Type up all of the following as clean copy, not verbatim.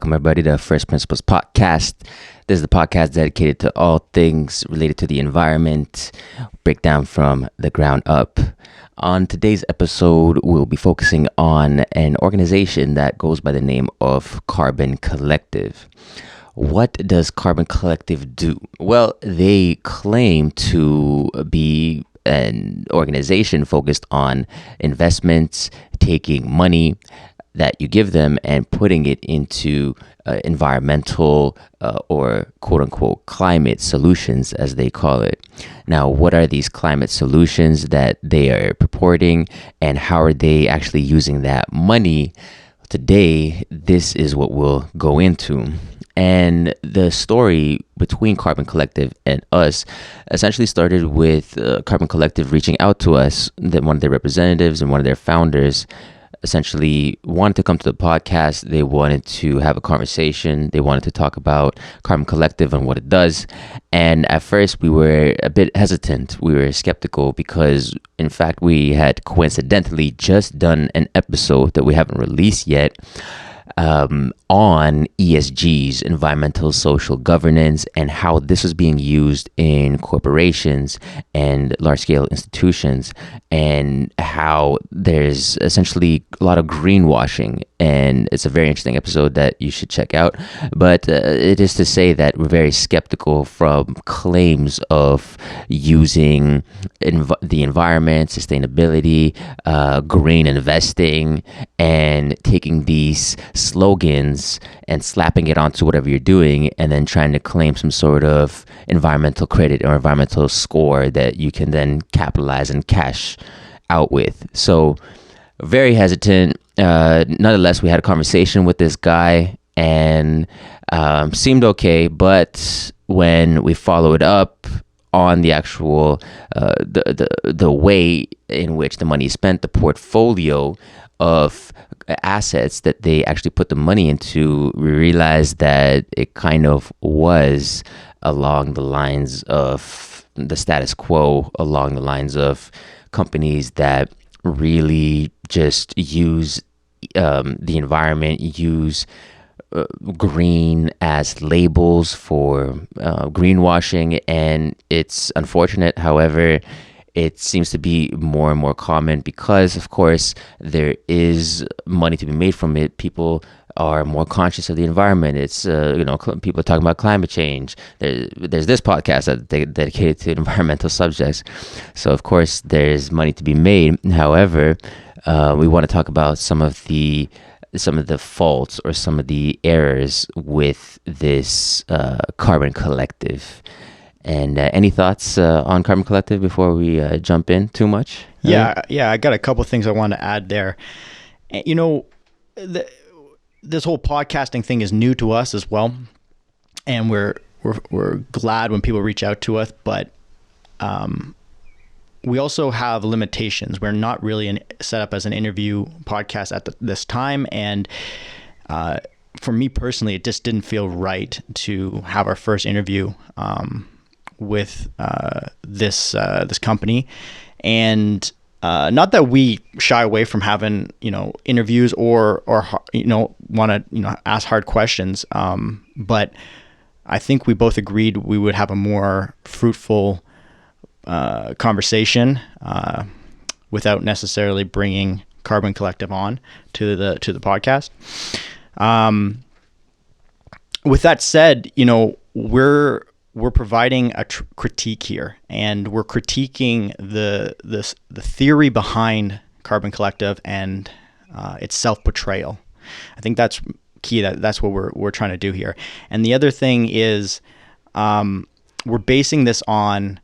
Welcome, everybody, to First Principles Podcast. This is the podcast dedicated to all things related to the environment, breakdown from the ground up. On today's episode, we'll be focusing on an organization that goes by the name of Carbon Collective. What does Carbon Collective do? Well, they claim to be an organization focused on investments, taking money that you give them and putting it into environmental or quote unquote climate solutions, as they call it. Now, what are these climate solutions that they are purporting, and how are they actually using that money? Today, this is what we'll go into. And the story between Carbon Collective and us essentially started with Carbon Collective reaching out to us, that one of their representatives and one of their founders essentially wanted to come to the podcast. They wanted to have a conversation. They wanted to talk about Carbon Collective and what it does. And at first we were a bit hesitant. We were skeptical because, in fact, we had coincidentally just done an episode that we haven't released yet on ESGs, environmental social governance, and how this was being used in corporations and large-scale institutions, and how there's essentially a lot of greenwashing. And it's a very interesting episode that you should check out. But it is to say that we're very skeptical from claims of using the environment, sustainability, green investing, and taking these slogans and slapping it onto whatever you're doing, and then trying to claim some sort of environmental credit or environmental score that you can then capitalize and cash out with. So very hesitant. Nonetheless, we had a conversation with this guy and seemed okay, but when we followed up on the actual the way in which the money is spent, the portfolio of assets that they actually put the money into, we realized that it kind of was along the lines of the status quo, along the lines of companies that really just use the environment, use green as labels for greenwashing. And it's unfortunate. However, it seems to be more and more common because, of course, there is money to be made from it. People are more conscious of the environment. It's, people are talking about climate change. There's this podcast that dedicated to environmental subjects. So, of course, there's money to be made. However, we want to talk about some of the faults or some of the errors with this Carbon Collective. And any thoughts on Carbon Collective before we jump in too much? Yeah, I got a couple of things I want to add there. You know, this whole podcasting thing is new to us as well, and we're glad when people reach out to us, but we also have limitations. We're not really set up as an interview podcast at this time, and for me personally, it just didn't feel right to have our first interview with this company. And not that we shy away from having interviews or want to ask hard questions, but I think we both agreed we would have a more fruitful conversation without necessarily bringing Carbon Collective on to the podcast. With that said, we're providing a critique here, and we're critiquing the theory behind Carbon Collective and its self-portrayal. I think that's key. That's what we're trying to do here. And the other thing is, we're basing this on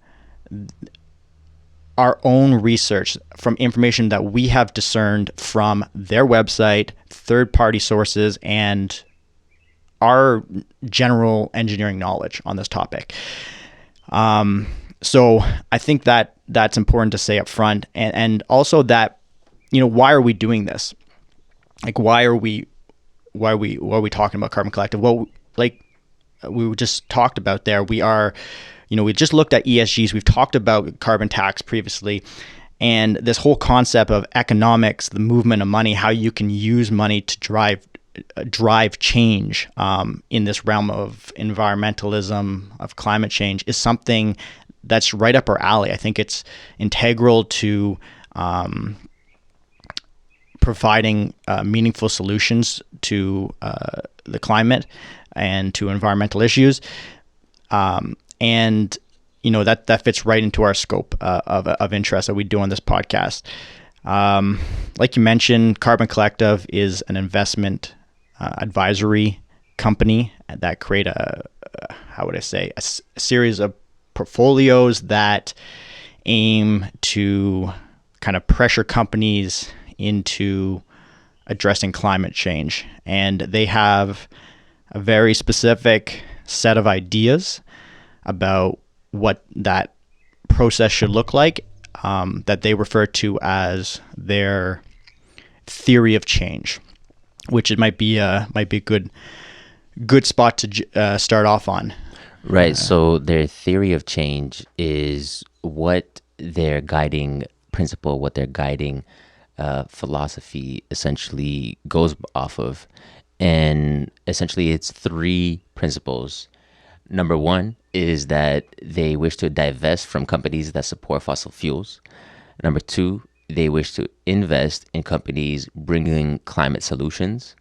our own research from information that we have discerned from their website, third-party sources, and our general engineering knowledge on this topic. So I think that that's important to say up front, and also that, why are we doing this? Like, why are we talking about Carbon Collective? Well, like we just talked about there, we are, we just looked at ESGs. We've talked about carbon tax previously, and this whole concept of economics, the movement of money, how you can use money to drive drive change in this realm of environmentalism, of climate change, is something that's right up our alley. I think it's integral to providing meaningful solutions to the climate and to environmental issues. And that fits right into our scope of interest that we do on this podcast. Like you mentioned, Carbon Collective is an investment advisory company that create a series of portfolios that aim to kind of pressure companies into addressing climate change. And they have a very specific set of ideas about what that process should look like, that they refer to as their theory of change, which it might be a good spot to start off on. Right. So their theory of change is what their guiding principle, what their guiding philosophy essentially goes off of. And essentially it's 3 principles. Number 1 is that they wish to divest from companies that support fossil fuels. Number 2, they wish to invest in companies bringing climate solutions.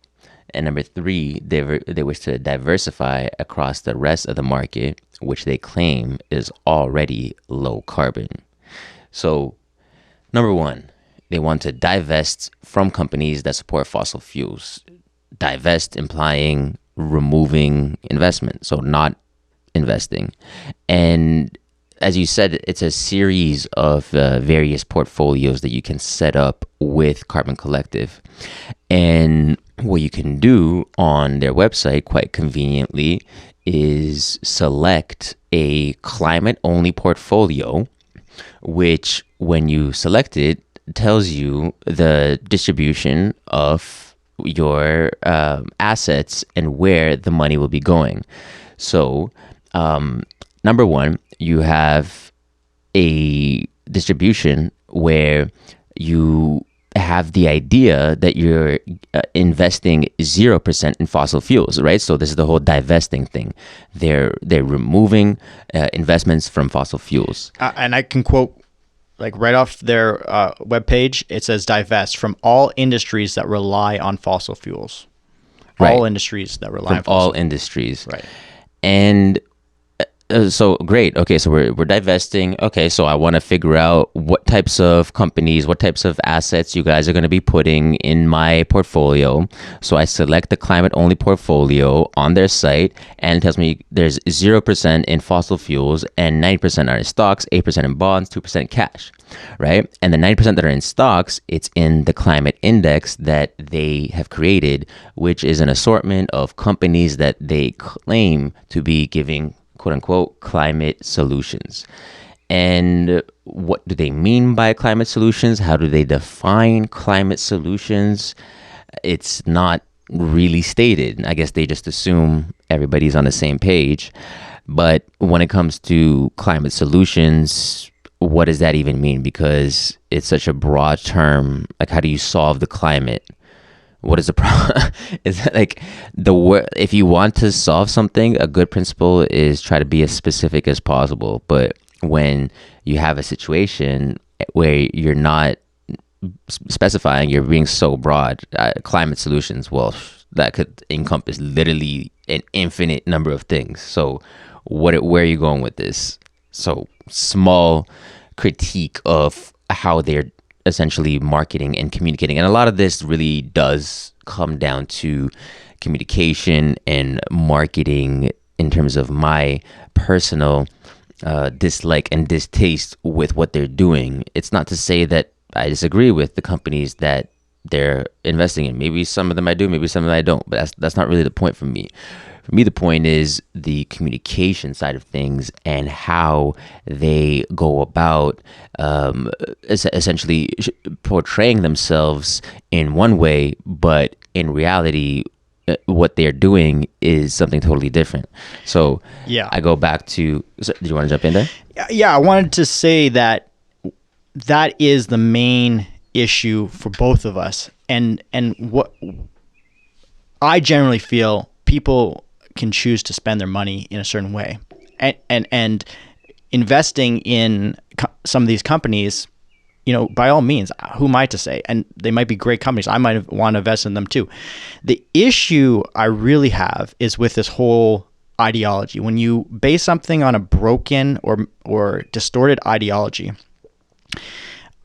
And number 3, they wish to diversify across the rest of the market, which they claim is already low carbon. So, number 1, they want to divest from companies that support fossil fuels. Divest implying removing investment, so not investing. And as you said, it's a series of various portfolios that you can set up with Carbon Collective. And what you can do on their website quite conveniently is select a climate-only portfolio, which when you select it, tells you the distribution of your assets and where the money will be going. So, number 1, you have a distribution where you have the idea that you're investing 0% in fossil fuels, right? So this is the whole divesting thing. They're removing investments from fossil fuels. And I can quote, like right off their webpage, it says divest from all industries that rely on fossil fuels. Right. All industries that rely on fossil all fuels. industries. Right. And so great. Okay, so we're divesting. Okay, so I want to figure out what types of companies, what types of assets you guys are going to be putting in my portfolio. So I select the climate only portfolio on their site, and it tells me there's 0% in fossil fuels and 90% are in stocks, 8% in bonds, 2% cash, right? And the 90% that are in stocks, it's in the climate index that they have created, which is an assortment of companies that they claim to be giving quote unquote climate solutions. And what do they mean by climate solutions? How do they define climate solutions? It's not really stated. I guess they just assume everybody's on the same page. But when it comes to climate solutions, what does that even mean? Because it's such a broad term. Like, how do you solve the climate? What is the problem? Is that like if you want to solve something, a good principle is try to be as specific as possible. But when you have a situation where you're not specifying, you're being so broad, climate solutions, well, that could encompass literally an infinite number of things. So where are you going with this? So small critique of how they're essentially marketing and communicating. And a lot of this really does come down to communication and marketing in terms of my personal dislike and distaste with what they're doing. It's not to say that I disagree with the companies that they're investing in. Maybe some of them I do, maybe some of them I don't, but that's not really the point for me. For me, the point is the communication side of things and how they go about essentially portraying themselves in one way, but in reality, what they're doing is something totally different. So yeah, I go back to, do you want to jump in there? Yeah, I wanted to say that is the main issue for both of us. And what I generally feel people can choose to spend their money in a certain way, and investing in some of these companies, by all means, who am I to say? And they might be great companies. I might want to invest in them too. The issue I really have is with this whole ideology. When you base something on a broken or distorted ideology,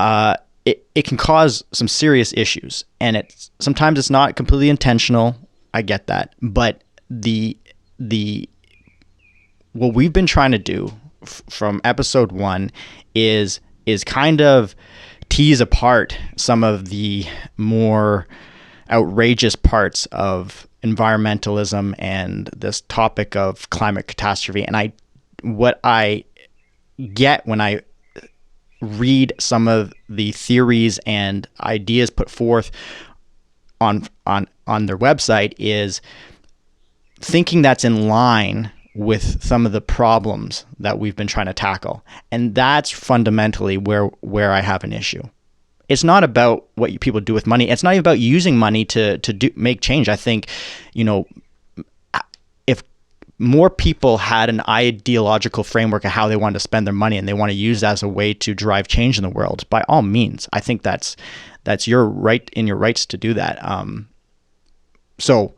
it can cause some serious issues. And sometimes it's not completely intentional. I get that. But what we've been trying to do from episode 1 is kind of tease apart some of the more outrageous parts of environmentalism and this topic of climate catastrophe. And what I get when I read some of the theories and ideas put forth on their website is thinking that's in line with some of the problems that we've been trying to tackle. And that's fundamentally where I have an issue. It's not about what people do with money. It's not even about using money to make change. I think, if more people had an ideological framework of how they want to spend their money and they want to use that as a way to drive change in the world, by all means, I think that's your right, in your rights to do that. So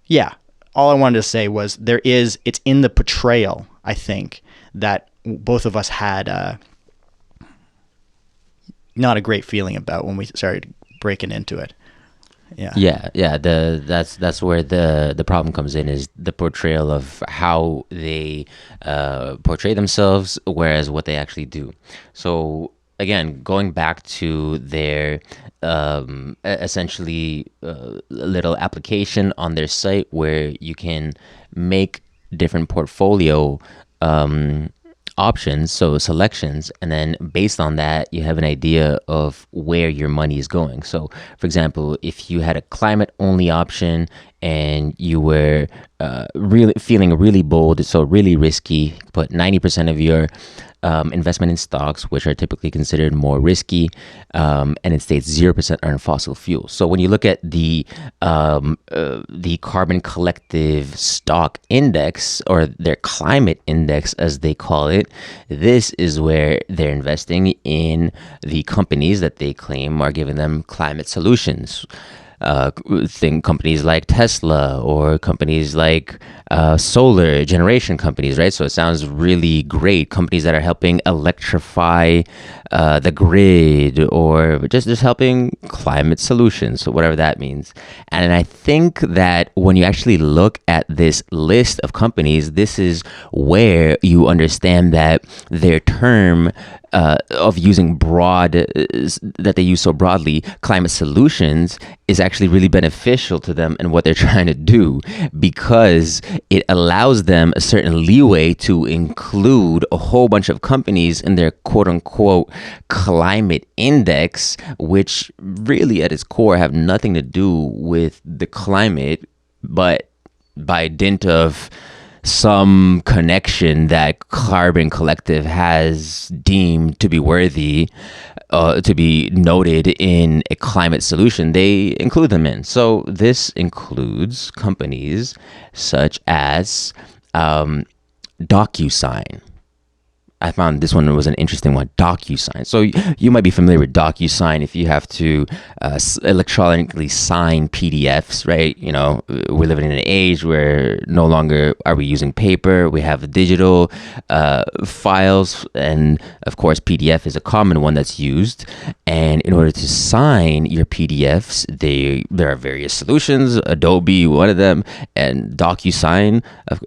yeah, all I wanted to say was it's in the portrayal, I think, that both of us had not a great feeling about when we started breaking into it. Yeah. That's where the problem comes in, is the portrayal of how they portray themselves, whereas what they actually do. So again, going back to their essentially little application on their site where you can make different portfolio options, so selections, and then based on that you have an idea of where your money is going. So for example, if you had a climate only option and you were really feeling really bold, so really risky, put 90% of your investment in stocks, which are typically considered more risky, and it states 0% are in fossil fuels. So when you look at the carbon collective stock index, or their climate index as they call it, this is where they're investing in the companies that they claim are giving them climate solutions. Think companies like Tesla, or companies like solar generation companies, right? So it sounds really great. Companies that are helping electrify the grid, or just helping climate solutions, so whatever that means. And I think that when you actually look at this list of companies, this is where you understand that their term of using that they use so broadly, climate solutions, is actually really beneficial to them and what they're trying to do, because it allows them a certain leeway to include a whole bunch of companies in their quote unquote climate index, which really at its core have nothing to do with the climate, but by dint of some connection that Carbon Collective has deemed to be worthy to be noted in a climate solution, they include them in. So this includes companies such as DocuSign. I found this one was an interesting one, DocuSign. So you might be familiar with DocuSign if you have to electronically sign PDFs, right? We're living in an age where no longer are we using paper. We have digital files, and of course PDF is a common one that's used. And in order to sign your PDFs, there are various solutions. Adobe, one of them, and DocuSign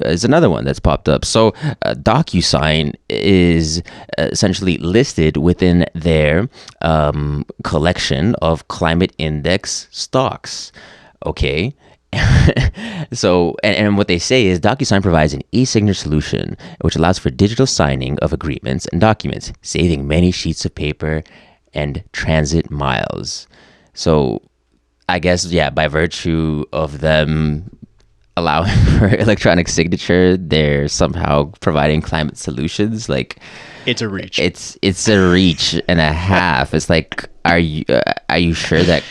is another one that's popped up. So DocuSign is essentially listed within their collection of climate index stocks. Okay. So, and what they say is DocuSign provides an e-signature solution which allows for digital signing of agreements and documents, saving many sheets of paper and transit miles. So I guess, yeah, by virtue of them allowing for electronic signature, they're somehow providing climate solutions. Like, it's a reach. It's a reach and a half. It's like, are you sure that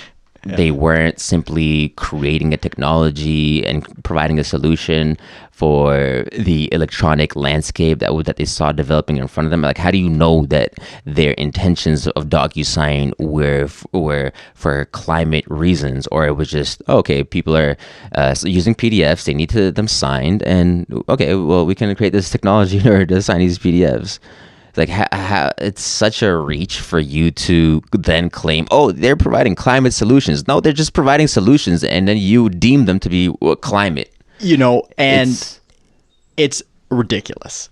They weren't simply creating a technology and providing a solution for the electronic landscape that they saw developing in front of them. Like, how do you know that their intentions of DocuSign were for climate reasons, or it was just, okay, people are using PDFs, they need them signed, and okay, well, we can create this technology in order to sign these PDFs. Like, how it's such a reach for you to then claim, oh, they're providing climate solutions. No, they're just providing solutions, and then you deem them to be climate. And it's ridiculous.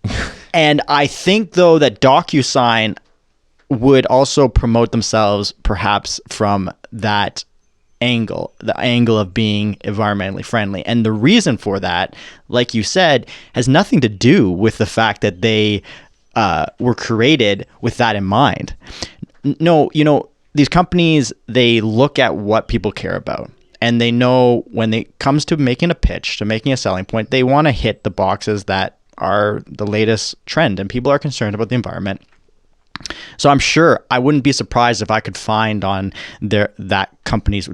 And I think, though, that DocuSign would also promote themselves perhaps from that angle, the angle of being environmentally friendly. And the reason for that, like you said, has nothing to do with the fact that they were created with that in mind. No, these companies, they look at what people care about. And they know when it comes to making a pitch, to making a selling point, they want to hit the boxes that are the latest trend. And people are concerned about the environment. So I'm sure I wouldn't be surprised if I could find on that company's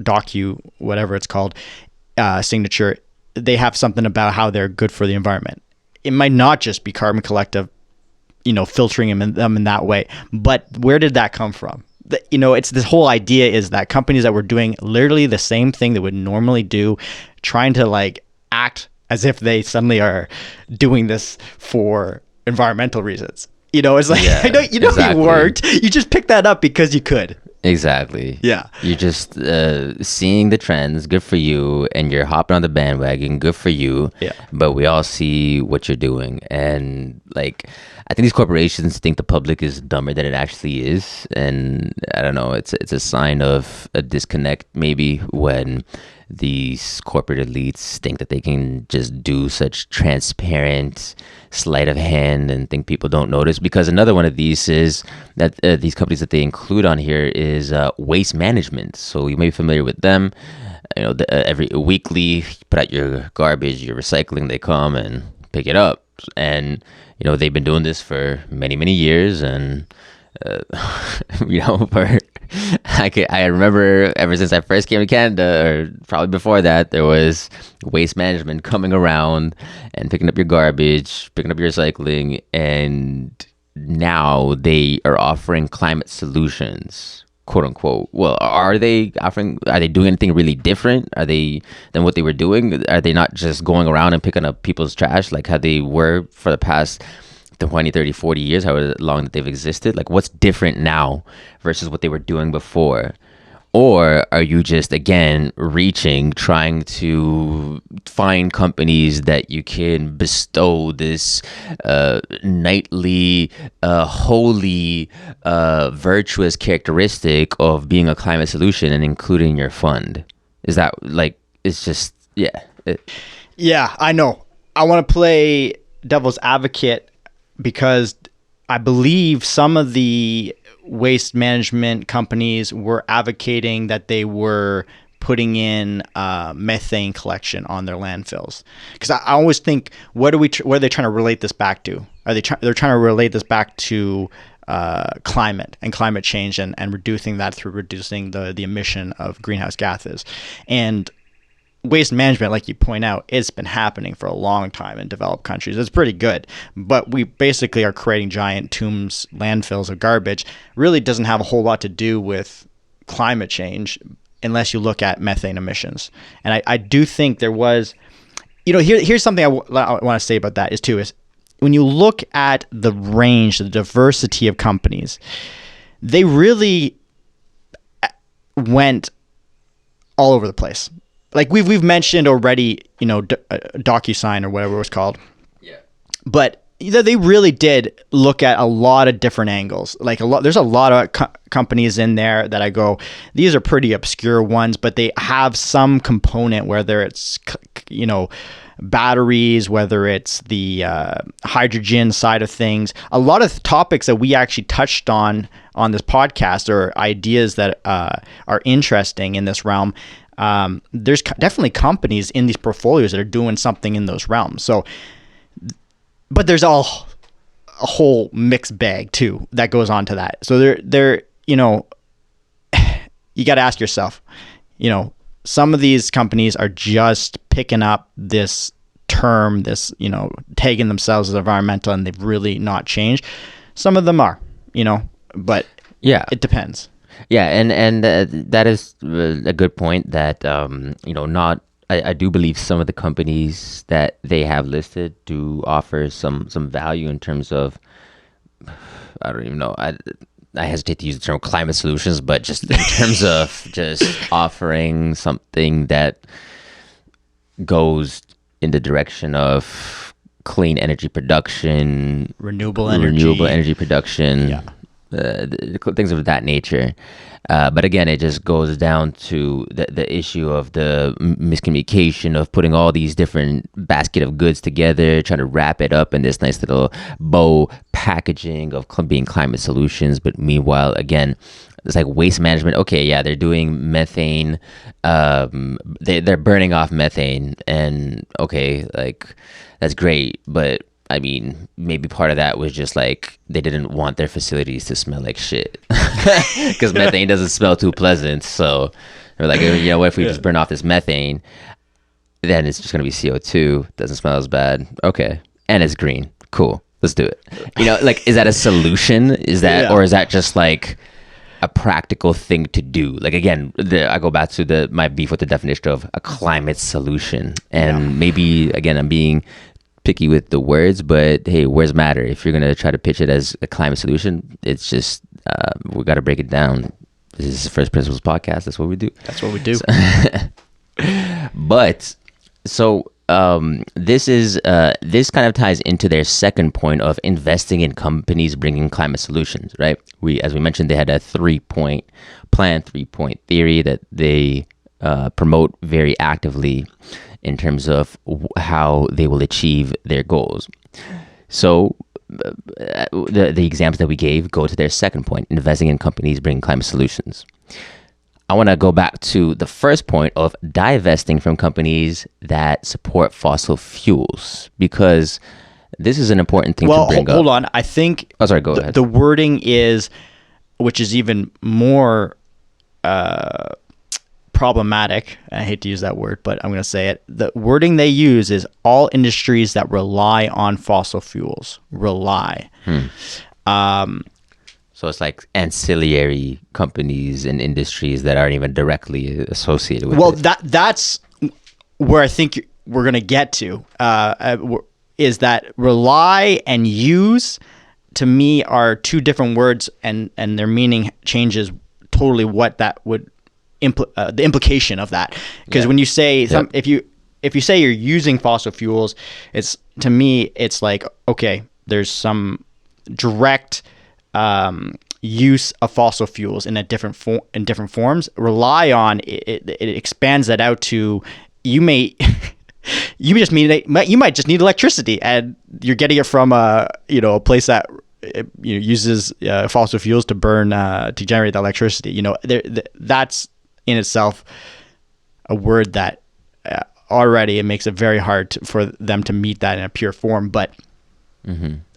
whatever it's called, signature, they have something about how they're good for the environment. It might not just be Carbon Collective, filtering them in that way. But where did that come from? It's this whole idea is that companies that were doing literally the same thing they would normally do, trying to act as if they suddenly are doing this for environmental reasons. It's like, Yeah, exactly. It worked. You just picked that up because you could. Exactly. Yeah. You're just seeing the trends. Good for you. And you're hopping on the bandwagon. Good for you. Yeah. But we all see what you're doing. And I think these corporations think the public is dumber than it actually is. And I don't know. It's a sign of a disconnect maybe when these corporate elites think that they can just do such transparent sleight of hand and think people don't notice. Because another one of these is that these companies that they include on here is waste management. So you may be familiar with them. Every weekly, you put out your garbage, your recycling, they come and pick it up. And they've been doing this for many, many years. And I remember ever since I first came to Canada, or probably before that, there was waste management coming around and picking up your garbage, picking up your recycling, and now they are offering climate solutions, quote unquote. Well, are they doing anything really different? Than what they were doing? Are they not just going around and picking up people's trash like how they were for the past 20, 30, 40 years, however long that they've existed? What's different now versus what they were doing before? Or are you just, again, trying to find companies that you can bestow this knightly, holy, virtuous characteristic of being a climate solution and including your fund? Is that it's just, yeah. Yeah, I know. I want to play devil's advocate because I believe some of the waste management companies were advocating that they were putting in methane collection on their landfills. Because I always think, what are they trying to relate this back to? They're trying to relate this back to climate and climate change and reducing that through reducing the emission of greenhouse gases. And waste management, like you point out, it's been happening for a long time in developed countries. It's pretty good, but we basically are creating giant tombs, landfills of garbage. Really doesn't have a whole lot to do with climate change unless you look at methane emissions. And I do think there was, here's something I want to say about that is when you look at the range, the diversity of companies, they really went all over the place. Like we've mentioned already, DocuSign or whatever it was called. Yeah. But they really did look at a lot of different angles. There's a lot of companies in there that I go, these are pretty obscure ones, but they have some component, whether it's batteries, whether it's the hydrogen side of things. A lot of topics that we actually touched on this podcast are ideas that are interesting in this realm. There's definitely companies in these portfolios that are doing something in those realms. So, but there's a whole mixed bag too that goes on to that. So you got to ask yourself, some of these companies are just picking up this term, this, tagging themselves as environmental, and they've really not changed. Some of them are, but Yeah. it depends. Yeah, and that is a good point. That not I do believe some of the companies that they have listed do offer some value in terms of, I don't even know. I hesitate to use the term climate solutions, but just in terms of just offering something that goes in the direction of clean energy production, renewable energy production, Yeah. Things of that nature. But again, it just goes down to the issue of the miscommunication of putting all these different basket of goods together, trying to wrap it up in this nice little bow packaging of being climate solutions. But meanwhile, again, it's like waste management. Okay, yeah, they're doing methane. They're burning off methane, and okay, like that's great. But I mean, maybe part of that was just like they didn't want their facilities to smell like shit, because methane doesn't smell too pleasant. So they're like, what if we just burn off this methane? Then it's just gonna be CO2. Doesn't smell as bad. Okay, and it's green. Cool. Let's do it. Like, is that a solution? Is that, or is that just like a practical thing to do? Like, again, I go back to my beef with the definition of a climate solution, and maybe again I'm being picky with the words, but hey, words matter. If you're gonna try to pitch it as a climate solution, it's just we got to break it down. This is the First Principles podcast. That's what we do. But so this kind of ties into their second point of investing in companies bringing climate solutions, right? As we mentioned, they had a 3-point plan, 3-point theory that they promote very actively in terms of how they will achieve their goals. So the examples that we gave go to their second point, investing in companies bringing climate solutions. I want to go back to the first point of divesting from companies that support fossil fuels, because this is an important thing to bring up. Hold on. I think go ahead. The wording is, which is even more problematic. I hate to use that word, but I'm going to say it. The wording they use is all industries that rely on fossil fuels. Rely. So it's like ancillary companies and industries that aren't even directly associated with it. Well, that's where I think we're going to get to, is that rely and use, to me, are two different words, and their meaning changes totally what that would the implication of that. Because when you say if you say you're using fossil fuels, it's, to me, it's like, okay, there's some direct use of fossil fuels in different forms. Rely on it expands that out to, you might just need electricity, and you're getting it from a place that uses fossil fuels to burn to generate the electricity. That's in itself a word that already it makes it very hard for them to meet that in a pure form. But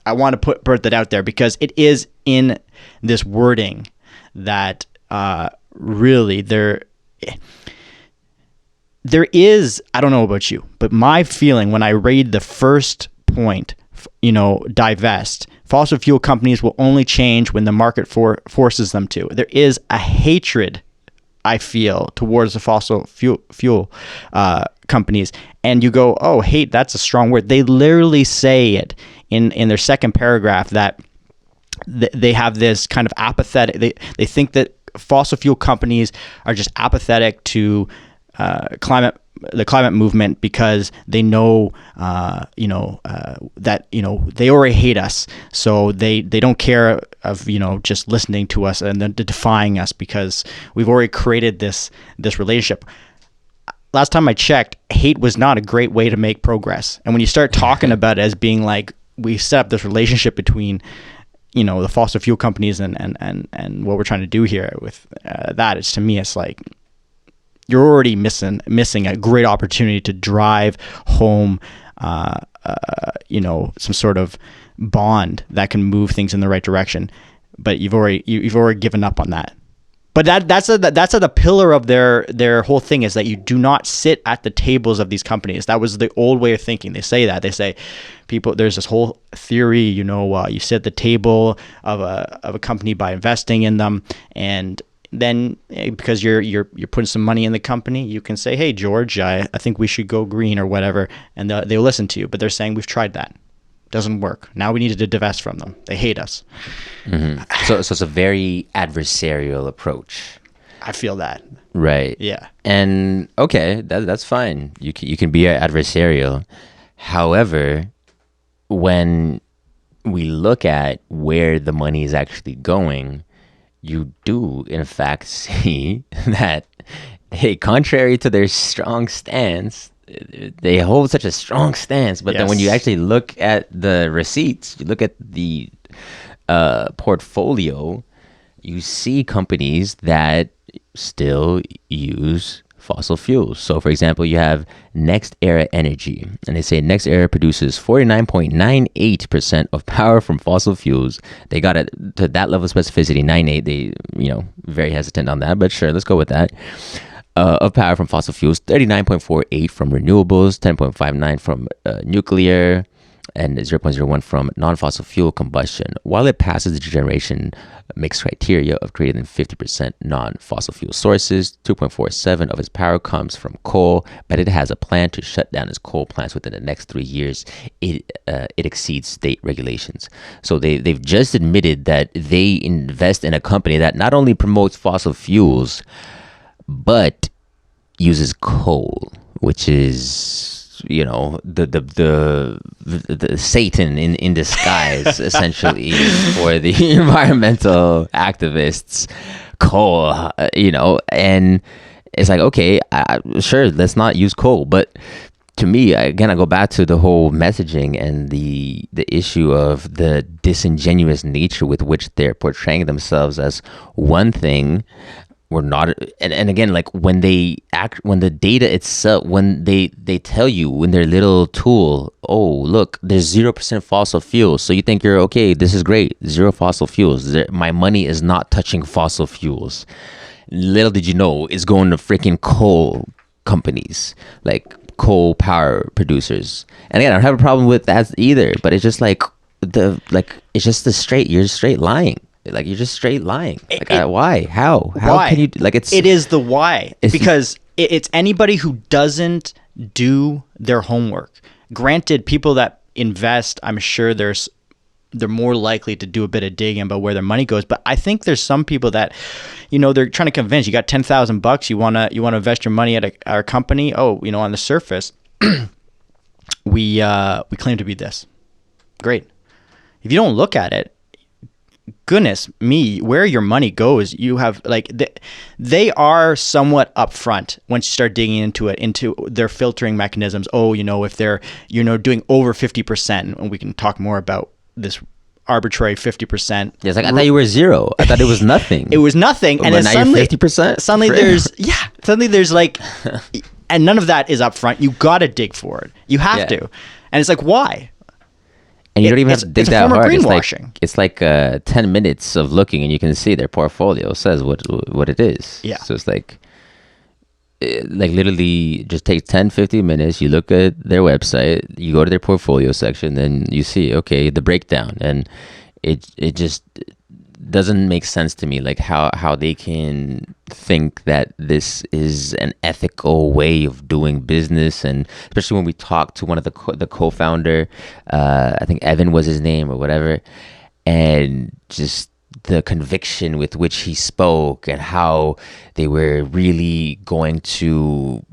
I want to put that out there, because it is in this wording that really there is, I don't know about you, but my feeling when I read the first point, divest, fossil fuel companies will only change when the market forces them to. There is a hatred, I feel, towards the fossil fuel companies. And you go, oh, hate, that's a strong word. They literally say it in their second paragraph, that they have this kind of apathetic, they think that fossil fuel companies are just apathetic to the climate movement, because they know that they already hate us, so they don't care of just listening to us and then defying us, because we've already created this relationship. Last time I checked, hate was not a great way to make progress. And when you start talking about it as being like, we set up this relationship between the fossil fuel companies and what we're trying to do here with that, it's, to me, it's like you're already missing a great opportunity to drive home some sort of bond that can move things in the right direction. But you've already given up on that. But that's at the pillar of their whole thing, is that you do not sit at the tables of these companies. That was the old way of thinking. They say that. They say people, there's this whole theory, you sit at the table of a company by investing in them, and then because you're putting some money in the company, you can say, hey, George, I think we should go green or whatever, and they'll listen to you. But they're saying, we've tried that. Doesn't work. Now we needed to divest from them. They hate us. Mm-hmm. So it's a very adversarial approach. I feel that. Right. Yeah. And okay, that's fine. You can be adversarial. However, when we look at where the money is actually going, you do in fact see that, hey, contrary to their strong stance, they hold such a strong stance, but then when you actually look at the receipts, you look at the portfolio, you see companies that still use fossil fuels. So for example, you have Next Era Energy, and they say Next Era produces 49.98% of power from fossil fuels. They got it to that level of specificity, 98. They, very hesitant on that, but sure, let's go with that. Of power from fossil fuels, 39.48 from renewables, 10.59 from nuclear, and 0.01 from non-fossil fuel combustion, while it passes the generation mix criteria of greater than 50% non-fossil fuel sources. 2.47 of its power comes from coal, but it has a plan to shut down its coal plants within the next 3 years. It exceeds state regulations. So they've just admitted that they invest in a company that not only promotes fossil fuels, but uses coal, which is, the Satan in disguise, essentially, for the environmental activists. Coal, and it's like, okay, sure, let's not use coal. But to me, again, I go back to the whole messaging and the issue of the disingenuous nature with which they're portraying themselves as one thing. We're not, and again, like when the data itself, when they tell you in their little tool, oh, look, there's 0% fossil fuels, so you think you're okay, this is great, 0 fossil fuels, my money is not touching fossil fuels. Little did you know, it's going to freaking coal companies, like coal power producers. And again, I don't have a problem with that either, but it's just like it's just you're straight lying. Like, you're just straight lying. Like, why? How why? Can you, like, it is the why, because it's anybody who doesn't do their homework. Granted, people that invest, I'm sure they're more likely to do a bit of digging about where their money goes. But I think there's some people that, they're trying to convince you. Got $10,000, you wanna invest your money at our company. Oh, on the surface, we claim to be this. Great. If you don't look at it, goodness me, where your money goes, you have they are somewhat upfront once you start digging into their filtering mechanisms. Oh, if they're doing over 50%, and we can talk more about this arbitrary 50%. It's like, I thought you were 0. I thought it was nothing. It was nothing, and then then now suddenly you're 50%. Suddenly there's like, and none of that is upfront. You got to dig for it. You have to, and it's like, why? And you don't even have to dig that hard. Greenwashing. It's like 10 minutes of looking, and you can see their portfolio says what it is. Yeah. So it's like literally just take 10, 15 minutes. You look at their website, you go to their portfolio section, then you see, okay, the breakdown. And it just doesn't make sense to me, like how they can think that this is an ethical way of doing business. And especially when we talked to one of the co-founder, I think Evan was his name or whatever, and just the conviction with which he spoke and how they were really going to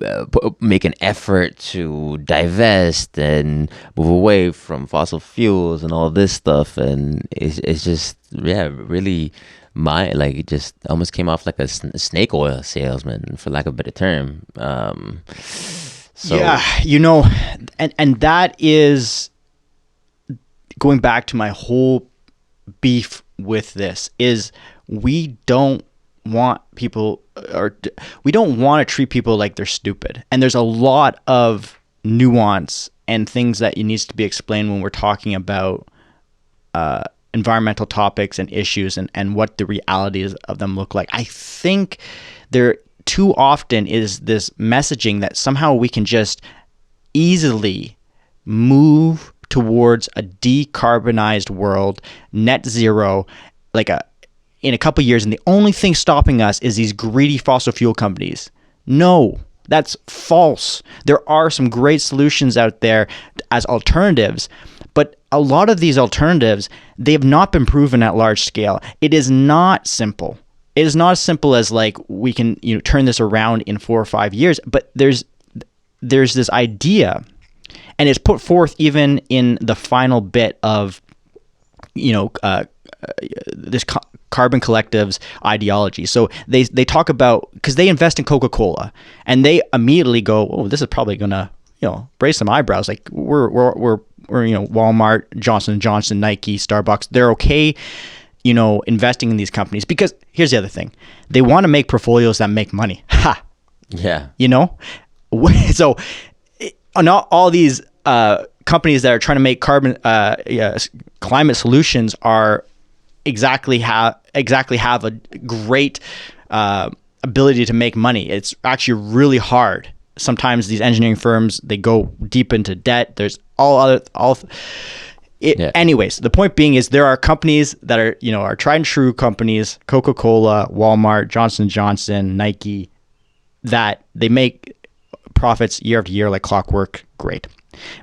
make an effort to divest and move away from fossil fuels and all this stuff. And it's just, really it just almost came off like a snake oil salesman, for lack of a better term. And that is going back to my whole beef with this, is we don't want people, or we don't want to treat people like they're stupid. And there's a lot of nuance and things that needs to be explained when we're talking about environmental topics and issues and what the realities of them look like. I think there too often is this messaging that somehow we can just easily move towards a decarbonized world, net zero, in a couple of years, and the only thing stopping us is these greedy fossil fuel companies. No, that's false. There are some great solutions out there as alternatives, but a lot of these alternatives, they have not been proven at large scale. It is not simple. It is not as simple as we can turn this around in 4 or 5 years, but there's this idea, and it's put forth even in the final bit of this carbon collectives ideology. So they talk about, because they invest in Coca-Cola, and they immediately go, oh, this is probably gonna raise some eyebrows. Like we're Walmart, Johnson & Johnson, Nike, Starbucks, they're okay investing in these companies, because here's the other thing, they want to make portfolios that make money. Ha. Yeah. So not all these companies that are trying to make climate solutions are exactly have a great ability to make money. It's actually really hard. Sometimes these engineering firms, they go deep into debt. There's anyways, the point being is there are companies that are tried and true companies, Coca-Cola, Walmart, Johnson & Johnson, Nike, that they make profits year after year like clockwork. Great.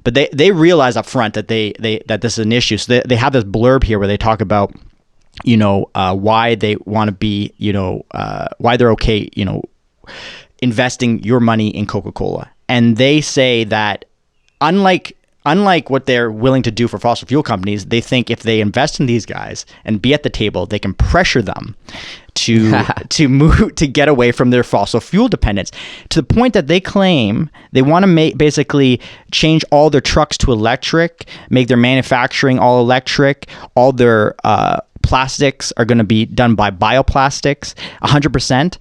But they realize up front that that this is an issue. So they have this blurb here where they talk about why they want to be, why they're okay, investing your money in Coca-Cola. And they say that unlike what they're willing to do for fossil fuel companies, they think if they invest in these guys and be at the table, they can pressure them to move, to get away from their fossil fuel dependence, to the point that they claim they want to basically change all their trucks to electric, make their manufacturing all electric, all their plastics are going to be done by bioplastics, 100%.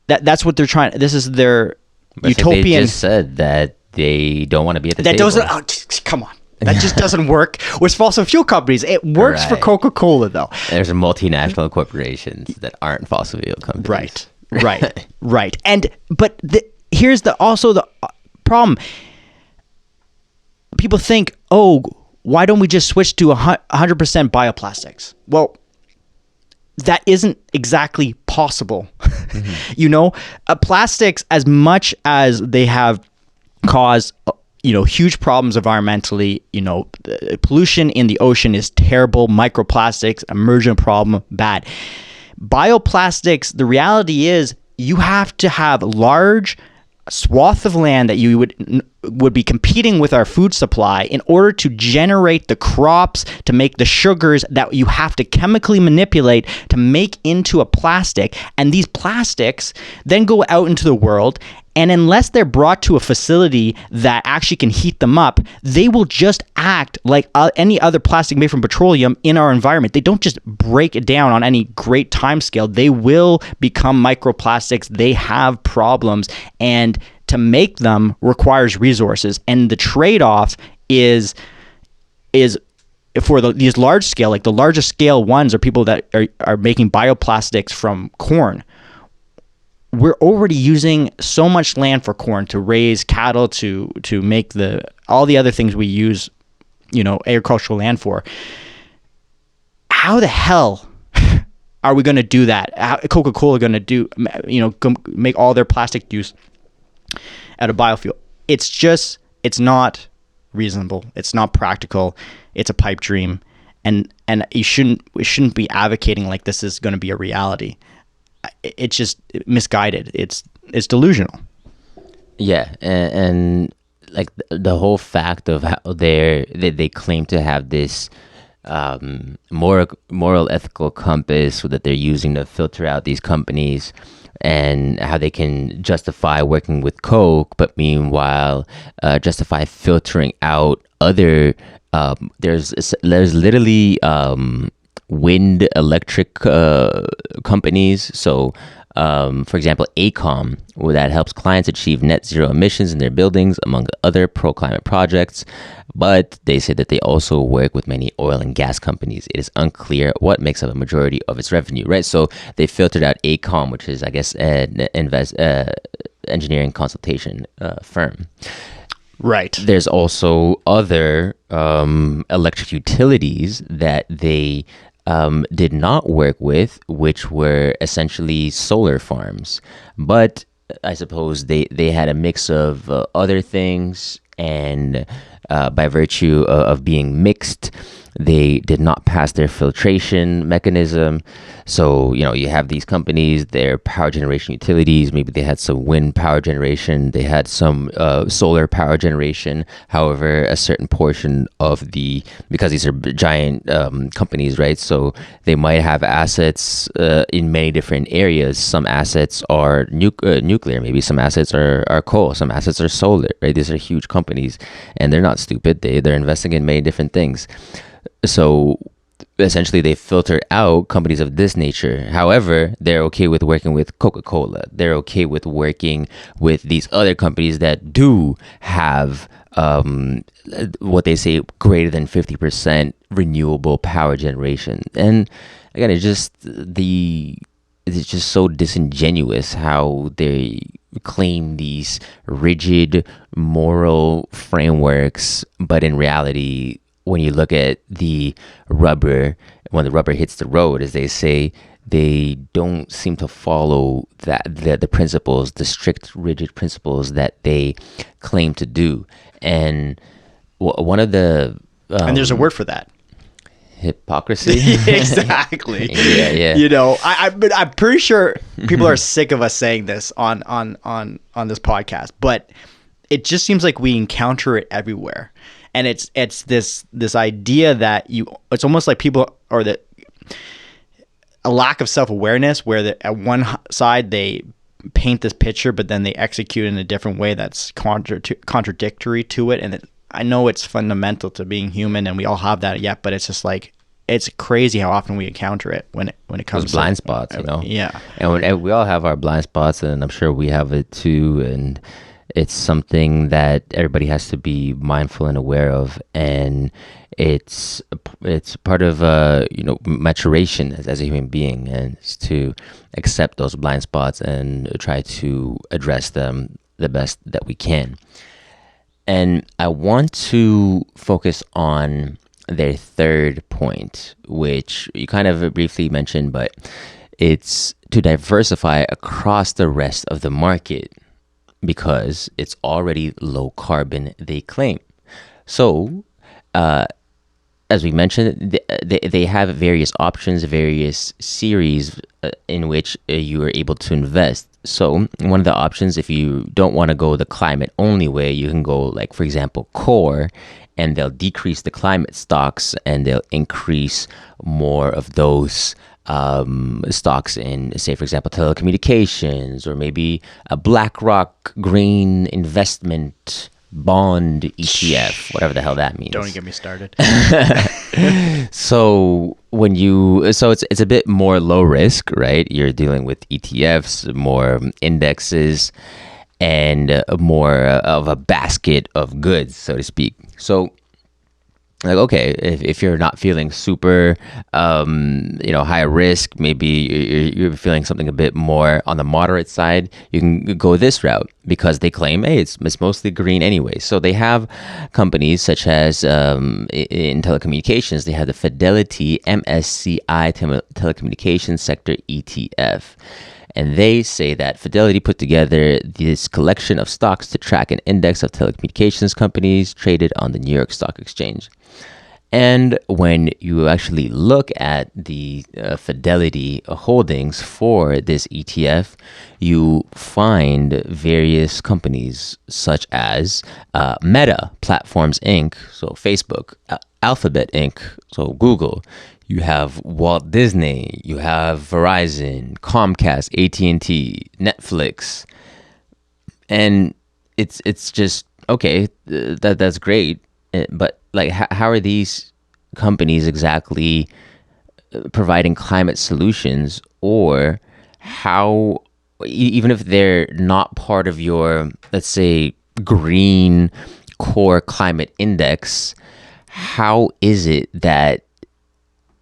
That's what they're trying. This is their utopian. They just said that they don't want to be at the table. Come on. That just doesn't work with fossil fuel companies. It works for Coca-Cola, though. There's multinational corporations that aren't fossil fuel companies. Right. But here's also the problem. People think, oh, why don't we just switch to 100% bioplastics? Well, that isn't exactly possible. Mm-hmm. Plastics, as much as they have caused huge problems environmentally, the pollution in the ocean is terrible, microplastics, emerging problem, bad. Bioplastics, the reality is you have to have large swath of land that you would be competing with our food supply in order to generate the crops, to make the sugars that you have to chemically manipulate to make into a plastic. And these plastics then go out into the world, and unless they're brought to a facility that actually can heat them up, they will just act like any other plastic made from petroleum in our environment. They don't just break it down on any great time scale. They will become microplastics. They have problems, and to make them requires resources. And the trade-off is for these large scale, like the largest scale ones are people that are making bioplastics from corn. We're already using so much land for corn to raise cattle, to make all the other things we use, agricultural land for. How the hell are we going to do that? How Coca-Cola going to make all their plastic use out of biofuel? It's not reasonable. It's not practical. It's a pipe dream, and we shouldn't be advocating like this is going to be a reality. It's just misguided. It's delusional. Yeah, and like the whole fact of how they claim to have this moral ethical compass that they're using to filter out these companies, and how they can justify working with Coke, but meanwhile justify filtering out other. There's literally wind electric companies. So For example, ACOM, that helps clients achieve net zero emissions in their buildings, among other pro-climate projects. But they say that they also work with many oil and gas companies. It is unclear what makes up a majority of its revenue, right? So they filtered out ACOM, which is, I guess, an engineering consultation firm. Right. There's also other electric utilities that they did not work with, which were essentially solar farms. But I suppose they had a mix of other things, and by virtue of being mixed, they did not pass their filtration mechanism. So, you have these companies, their power generation utilities, maybe they had some wind power generation, they had some solar power generation. However, a certain portion of because these are giant companies, right? So they might have assets in many different areas. Some assets are nuclear, maybe some assets are coal, some assets are solar, right? These are huge companies, and they're not stupid. They're investing in many different things. So essentially they filter out companies of this nature. However, they're okay with working with Coca-Cola. They're okay with working with these other companies that do have what they say greater than 50% renewable power generation. And again, it's just so disingenuous how they claim these rigid moral frameworks, but in reality, when you look at when the rubber hits the road, as they say, they don't seem to follow the principles, the strict, rigid principles that they claim to do. And one of the and there's a word for that. Hypocrisy. Exactly. Yeah. But I'm pretty sure people are sick of us saying this on this podcast, but it just seems like we encounter it everywhere. And it's this idea that it's almost like people are a lack of self-awareness, where at one side they paint this picture, but then they execute in a different way that's contradictory to it. And I know it's fundamental to being human, and we all have that yet, but it's just like, it's crazy how often we encounter it when it comes to to blind spots, Yeah. And we all have our blind spots, and I'm sure we have it too. And it's something that everybody has to be mindful and aware of, and it's part of maturation as a human being, and it's to accept those blind spots and try to address them the best that we can. And I want to focus on their third point, which you kind of briefly mentioned, but it's to diversify across the rest of the market, because it's already low carbon, they claim. So, as we mentioned, they have various options, various series in which you are able to invest. So one of the options, if you don't want to go the climate only way, you can go, like, for example, core, and they'll decrease the climate stocks and they'll increase more of those stocks in, say, for example, telecommunications, or maybe a BlackRock green investment bond ETF, whatever the hell that means. Don't even get me started. So it's a bit more low risk, right? You're dealing with ETFs, more indexes, and more of a basket of goods, so to speak. So, like, okay, if you're not feeling super, high risk, maybe you're feeling something a bit more on the moderate side, you can go this route, because they claim, hey, it's mostly green anyway. So they have companies such as in telecommunications, they have the Fidelity MSCI Telecommunications Sector ETF. And they say that Fidelity put together this collection of stocks to track an index of telecommunications companies traded on the New York Stock Exchange. And when you actually look at the Fidelity holdings for this ETF, you find various companies such as Meta Platforms Inc., so Facebook, Alphabet Inc., so Google. You have Walt Disney, you have Verizon, Comcast, AT&T, Netflix, and it's just okay. That's great, but like, how are these companies exactly providing climate solutions, or how even if they're not part of your, let's say, green core climate index, how is it that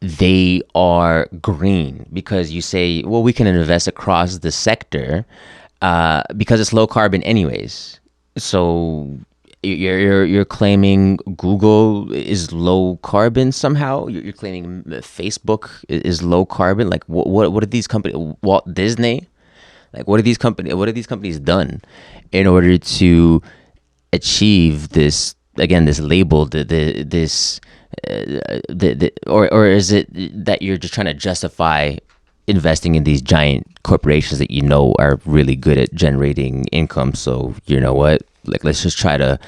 they are green? Because you say, well, we can invest across the sector because it's low carbon anyways. So you're claiming Google is low carbon somehow. You're claiming Facebook is low carbon. Like what are these companies? Walt Disney, like what are these companies done in order to achieve this, again, this label, or is it that you're just trying to justify investing in these giant corporations that you know are really good at generating income? So you know what, like, let's just try to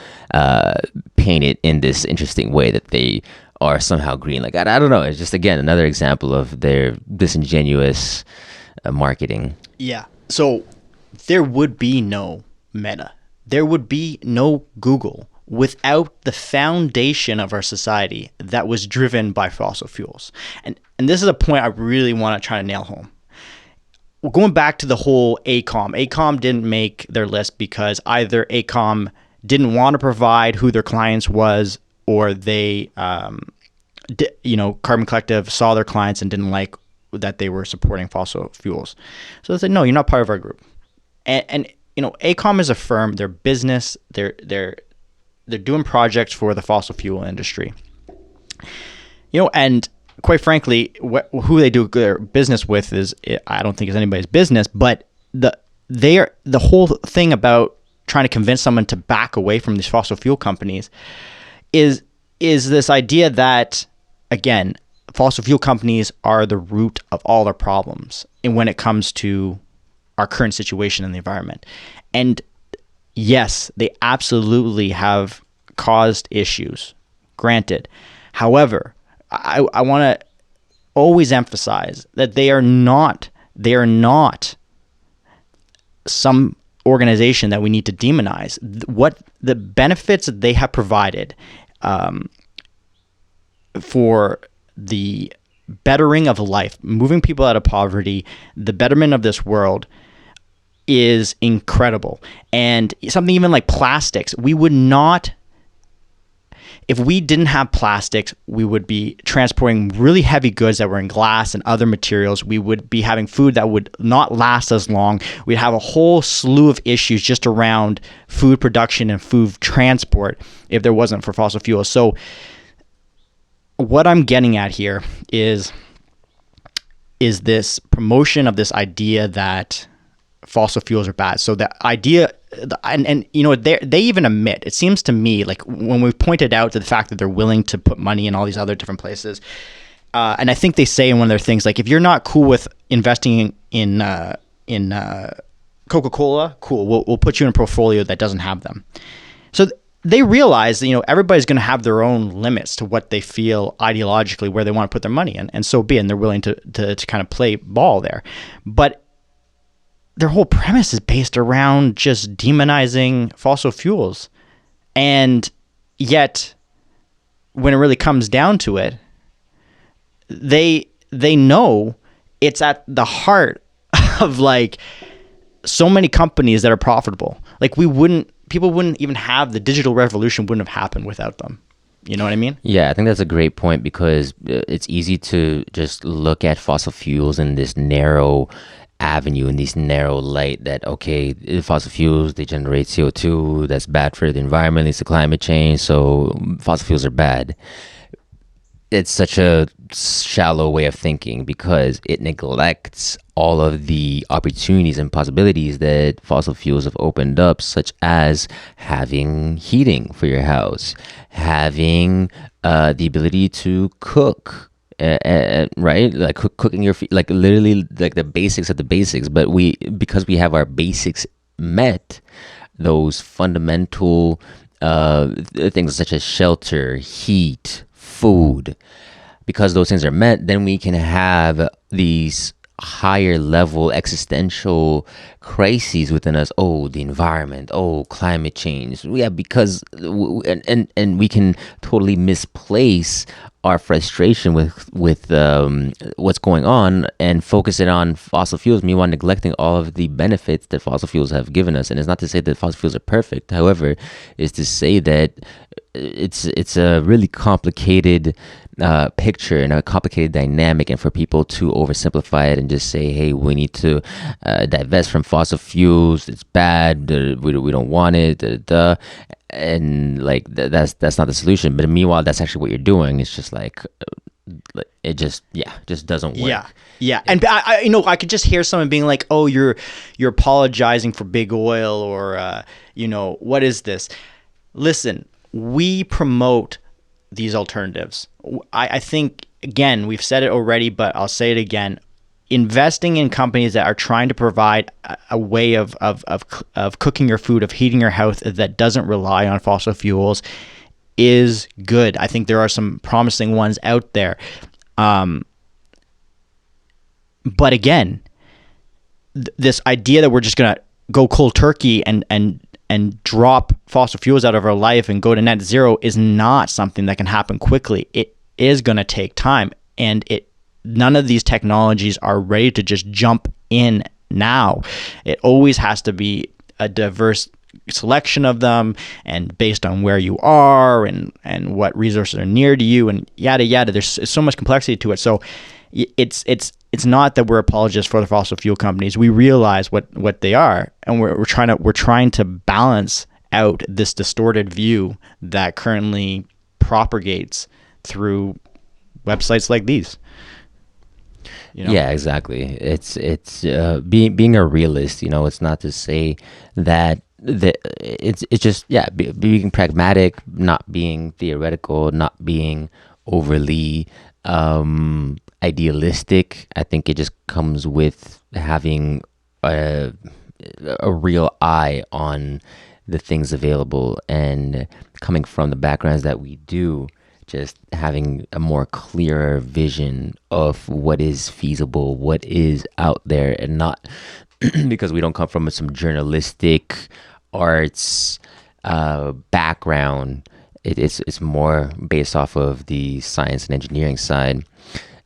paint it in this interesting way that they are somehow green. Like I don't know, it's just, again, another example of their disingenuous marketing. Yeah. So there would be no Meta. There would be no Google without the foundation of our society that was driven by fossil fuels. And this is a point I really want to try to nail home. Going back to the whole AECOM didn't make their list because either AECOM didn't want to provide who their clients was, or they, Carbon Collective saw their clients and didn't like that they were supporting fossil fuels. So they said, no, you're not part of our group. And AECOM is a firm. They're business. They're doing projects for the fossil fuel industry. And quite frankly, who they do their business with I don't think is anybody's business. But the whole thing about trying to convince someone to back away from these fossil fuel companies is this idea that, again, fossil fuel companies are the root of all our problems, and when it comes to our current situation in the environment. And yes, they absolutely have caused issues, granted. However, I want to always emphasize that they are not some organization that we need to demonize. What the benefits that they have provided for the bettering of life, moving people out of poverty, the betterment of this world is incredible. And something even like plastics, if we didn't have plastics, we would be transporting really heavy goods that were in glass and other materials. We would be having food that would not last as long. We'd have a whole slew of issues just around food production and food transport if there wasn't for fossil fuels. So what I'm getting at here is this promotion of this idea that fossil fuels are bad. So the idea, and they even admit, it seems to me, like when we've pointed out to the fact that they're willing to put money in all these other different places, and I think they say in one of their things, like, if you're not cool with investing in Coca-Cola, cool, we'll put you in a portfolio that doesn't have them. So they realize that, everybody's going to have their own limits to what they feel ideologically where they want to put their money in, and so be it, and they're willing to kind of play ball there. But their whole premise is based around just demonizing fossil fuels. And yet, when it really comes down to it, they know it's at the heart of, like, so many companies that are profitable. Like, people wouldn't even have, the digital revolution wouldn't have happened without them. You know what I mean? Yeah, I think that's a great point, because it's easy to just look at fossil fuels in this narrow avenue, in this narrow light, that, okay, fossil fuels, they generate CO2, that's bad for the environment, leads to climate change, so fossil fuels are bad. It's such a shallow way of thinking, because it neglects all of the opportunities and possibilities that fossil fuels have opened up, such as having heating for your house, having the ability to cook, right? Like cooking your food, like literally like the basics of the basics. But because we have our basics met, those fundamental things such as shelter, heat, food, because those things are met, then we can have these higher level existential crises within us. Oh, the environment. Oh, climate change. Yeah, because and we can totally misplace our frustration with what's going on and focus it on fossil fuels, meanwhile neglecting all of the benefits that fossil fuels have given us. And it's not to say that fossil fuels are perfect. However, it's to say that it's a really complicated picture and a complicated dynamic, and for people to oversimplify it and just say, hey, we need to divest from fossil fuels, it's bad, we don't want it, and like that's not the solution. But meanwhile, that's actually what you're doing. It's just like it just doesn't work. Yeah. And I could just hear someone being like, oh, you're apologizing for big oil, or what is this? Listen, we promote these alternatives. I think, again, we've said it already, but I'll say it again. Investing in companies that are trying to provide a way of cooking your food, of heating your house that doesn't rely on fossil fuels is good. I think there are some promising ones out there. But again, this idea that we're just going to go cold turkey and drop fossil fuels out of our life and go to net zero is not something that can happen quickly. It is going to take time, and none of these technologies are ready to just jump in now. It always has to be a diverse selection of them, and based on where you are and what resources are near to you, and yada yada. There's so much complexity to it. So it's not that we're apologists for the fossil fuel companies. We realize what they are, and we're trying to balance out this distorted view that currently propagates through websites like these. Yeah, exactly. It's being a realist. It's not to say that it's just being pragmatic, not being theoretical, not being overly idealistic. I think it just comes with having a real eye on the things available, and coming from the backgrounds that we do, just having a more clearer vision of what is feasible, what is out there, and not because we don't come from some journalistic arts background. It's more based off of the science and engineering side,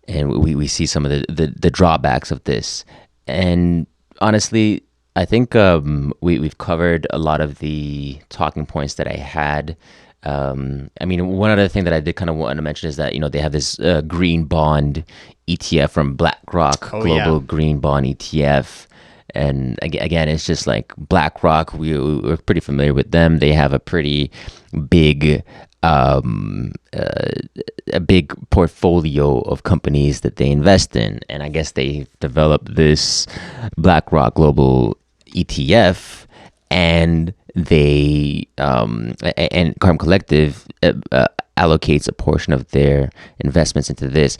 and we see some of the drawbacks of this. And honestly, I think we've covered a lot of the talking points that I had. One other thing that I did kind of want to mention is that, they have this green bond ETF from BlackRock, Global Green Bond ETF. And again, it's just like BlackRock, we're pretty familiar with them. They have a pretty big a big portfolio of companies that they invest in. And I guess they developed this BlackRock Global ETF, and they and Carbon Collective allocates a portion of their investments into this.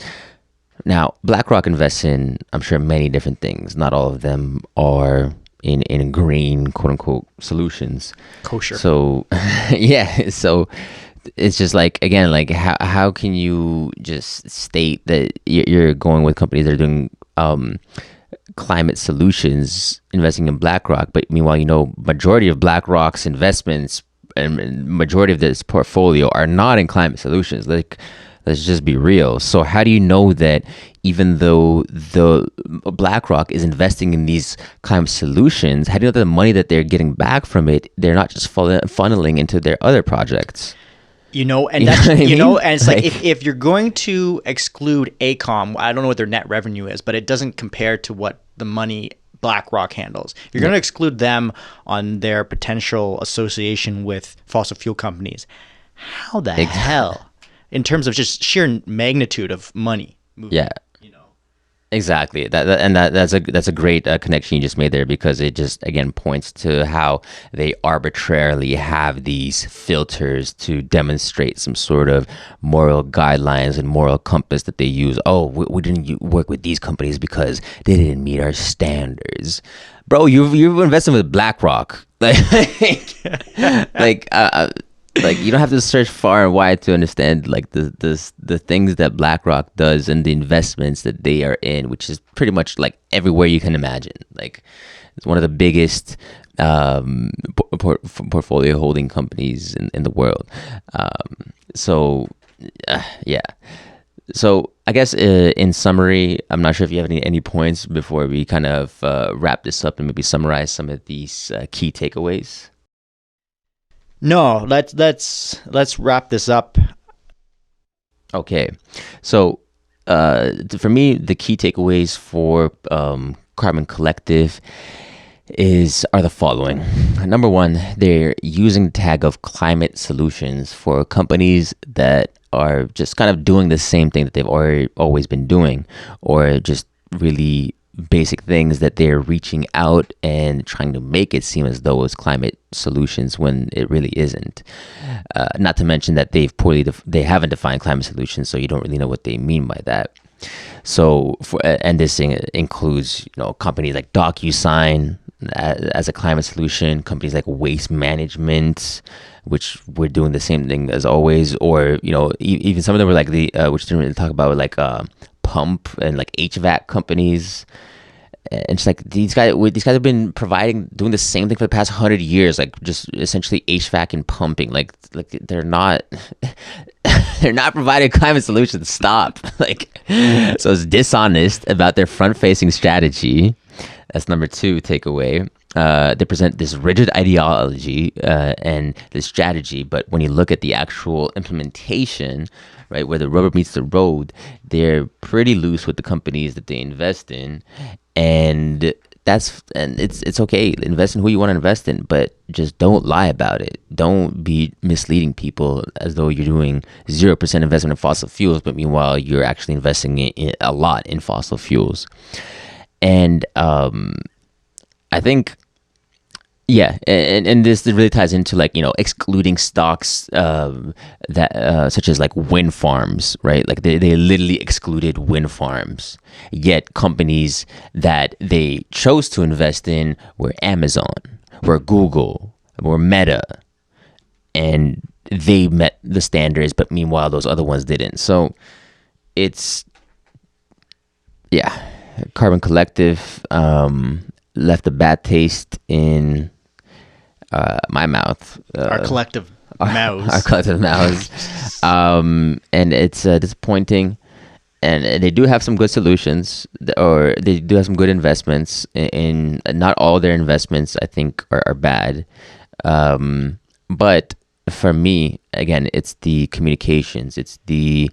Now, BlackRock invests in, I'm sure, many different things. Not all of them are in green, quote unquote, solutions. Kosher. So, yeah. So it's just like, again, like how can you just state that you're going with companies that are doing climate solutions, investing in BlackRock, but meanwhile, majority of BlackRock's investments and majority of this portfolio are not in climate solutions. Like, let's just be real. So how do you know that even though the BlackRock is investing in these climate solutions, how do you know that the money that they're getting back from it, they're not just funneling into their other projects? And that's, and it's like if you're going to exclude AECOM, I don't know what their net revenue is, but it doesn't compare to what the money BlackRock handles. You're going to exclude them on their potential association with fossil fuel companies. How the hell? In terms of just sheer magnitude of money moving, Exactly. That's a great connection you just made there, because it just, again, points to how they arbitrarily have these filters to demonstrate some sort of moral guidelines and moral compass that they use. Oh, we didn't work with these companies because they didn't meet our standards. Bro, you've invested with BlackRock. Like, you don't have to search far and wide to understand like the things that BlackRock does and the investments that they are in, which is pretty much like everywhere you can imagine. Like, it's one of the biggest portfolio holding companies in the world. So yeah. So I guess in summary, I'm not sure if you have any points before we kind of wrap this up and maybe summarize some of these key takeaways. No, let's wrap this up. Okay, so for me, the key takeaways for Carbon Collective are the following. Number one, they're using the tag of climate solutions for companies that are just kind of doing the same thing that they've always been doing, or just really basic things that they're reaching out and trying to make it seem as though it's climate solutions when it really isn't. Not to mention that they haven't defined climate solutions, so you don't really know what they mean by that. So, and this thing includes, companies like DocuSign as a climate solution, companies like Waste Management, which we're doing the same thing as always, or even some of them were like which didn't really talk about, like pump and like HVAC companies. And it's like these guys have been doing the same thing for the past 100 years, like just essentially HVAC and pumping. Like they're not they're not providing climate solutions. Stop. So it's dishonest about their front-facing strategy. That's number two takeaway. They present this rigid ideology and this strategy, but when you look at the actual implementation, right, where the rubber meets the road, they're pretty loose with the companies that they invest in, and it's okay. Invest in who you want to invest in, but just don't lie about it. Don't be misleading people as though you're doing 0% investment in fossil fuels, but meanwhile you're actually investing a lot in fossil fuels. And I think, yeah, and this really ties into excluding stocks that such as like wind farms, right? Like they literally excluded wind farms. Yet companies that they chose to invest in were Amazon, were Google, were Meta, and they met the standards, but meanwhile those other ones didn't. So it's, yeah, Carbon Collective left a bad taste in my mouth. Our collective mouths. Our collective mouths. And it's disappointing. And they do have some good solutions, or they do have some good investments. In not all their investments, I think, are bad. But for me, again, it's the communications, it's the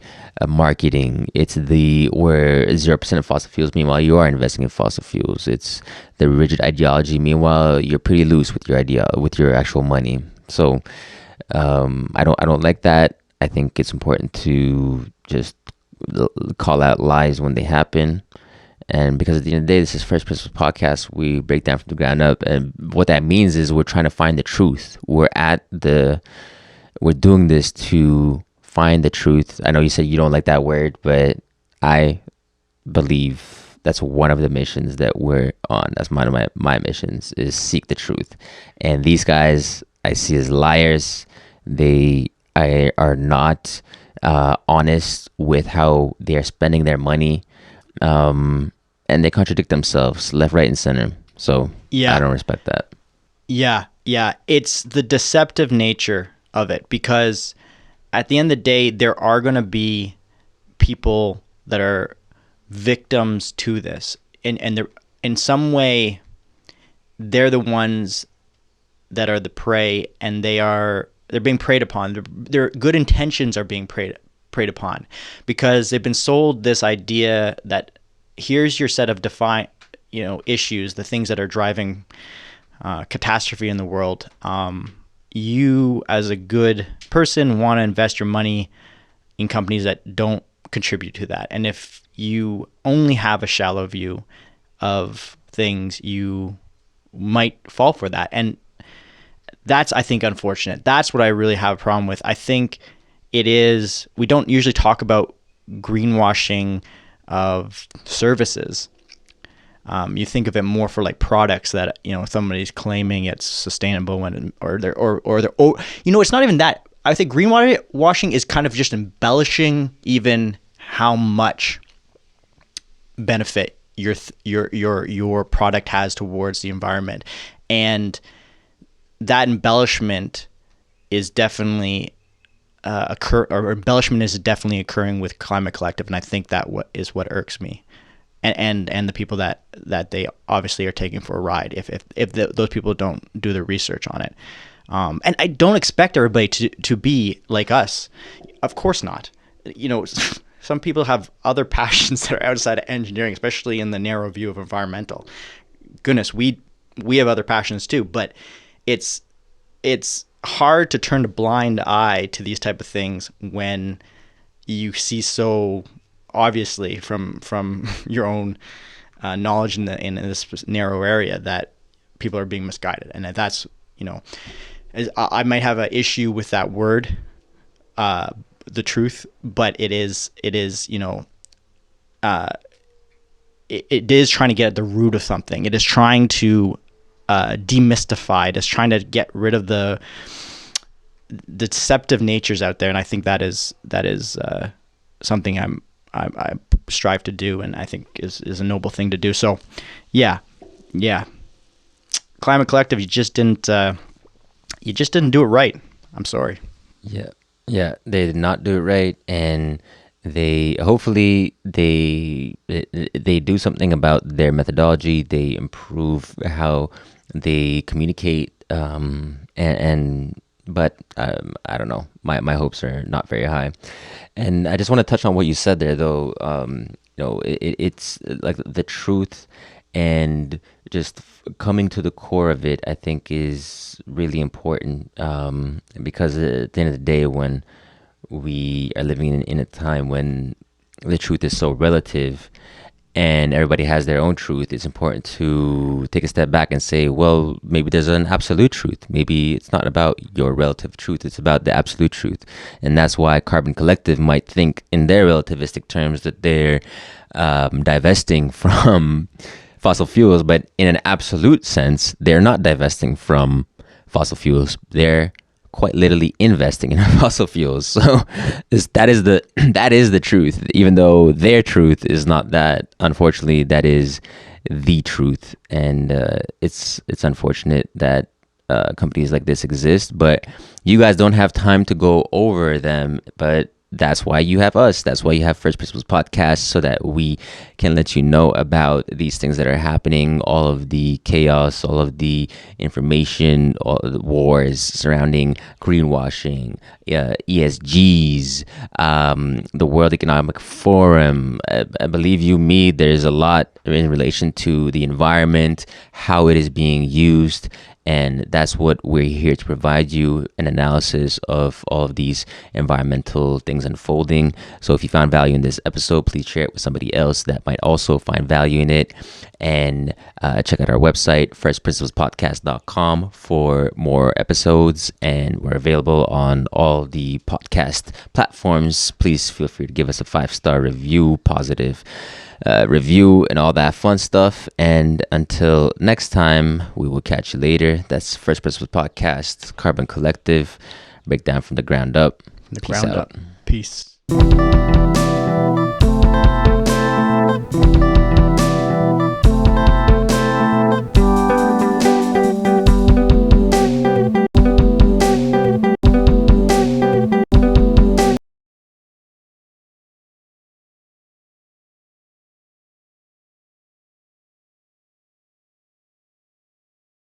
marketing, it's where 0% of fossil fuels. Meanwhile, you are investing in fossil fuels. It's the rigid ideology. Meanwhile, you're pretty loose with your actual money. So I don't like that. I think it's important to just call out lies when they happen. And because at the end of the day, this is First Principles Podcast, we break down from the ground up. And what that means is we're trying to find the truth. We're doing this to find the truth. I know you said you don't like that word, but I believe that's one of the missions that we're on. That's one of my missions, is seek the truth. And these guys I see as liars. They are not honest with how they are spending their money. And they contradict themselves left, right, and center. So yeah, I don't respect that. Yeah. It's the deceptive nature of it, because at the end of the day, there are going to be people that are victims to this. And they're, in some way, they're the ones that are the prey, and they're being preyed upon. Their good intentions are being preyed upon, because they've been sold this idea that here's your set of issues, the things that are driving catastrophe in the world. You, as a good person, want to invest your money in companies that don't contribute to that. And if you only have a shallow view of things, you might fall for that. And that's, I think, unfortunate. That's what I really have a problem with. I think we don't usually talk about greenwashing of services. You think of it more for like products that somebody's claiming it's sustainable it's not even that. I think greenwashing is kind of just embellishing even how much benefit your product has towards the environment, and that embellishment is definitely embellishment is definitely occurring with Climate Collective, and I think that is what irks me, and the people that they obviously are taking for a ride if those people don't do the research on it. And I don't expect everybody to be like us. Of course not. You know, some people have other passions that are outside of engineering, especially in the narrow view of environmental. Goodness, we have other passions too, but it's hard to turn a blind eye to these type of things when you see so obviously from your own knowledge in this narrow area that people are being misguided, and that's, you know, I might have an issue with that word, the truth, but it is, you know, it is trying to get at the root of something. It is trying to demystify. It is trying to get rid of the deceptive natures out there, and I think that is something I strive to do, and I think is a noble thing to do. So, yeah, Climate Collective, you just didn't do it right. I'm sorry. Yeah, they did not do it right, and hopefully they do something about their methodology. They improve how they communicate, but I don't know. My hopes are not very high, and I just want to touch on what you said there, though. You know, it's like the truth, and just coming to the core of it, I think, is really important, because at the end of the day, when we are living in a time when the truth is so relative and everybody has their own truth, it's important to take a step back and say, well, maybe there's an absolute truth. Maybe it's not about your relative truth, it's about the absolute truth. And that's why Carbon Collective might think in their relativistic terms that they're divesting from fossil fuels, but in an absolute sense, they're not divesting from fossil fuels. They're quite literally investing in fossil fuels. So that is the truth, even though their truth is not that. Unfortunately, that is the truth, and it's unfortunate that companies like this exist. But you guys don't have time to go over them, but that's why you have us. That's why you have First Principles Podcast, so that we can let you know about these things that are happening, all of the chaos, all of the information, all the wars surrounding greenwashing, ESGs, the World Economic Forum. I believe you me, there's a lot in relation to the environment, how it is being used. And that's what we're here to provide you, an analysis of all of these environmental things unfolding. So if you found value in this episode, please share it with somebody else that might also find value in it. And check out our website, firstprinciplespodcast.com, for more episodes. And we're available on all the podcast platforms. Please feel free to give us a 5-star review, positive review, and all that fun stuff. And until next time, we will catch you later. That's First Principles Podcast, Carbon Collective, breakdown from the ground up. Peace out. Peace.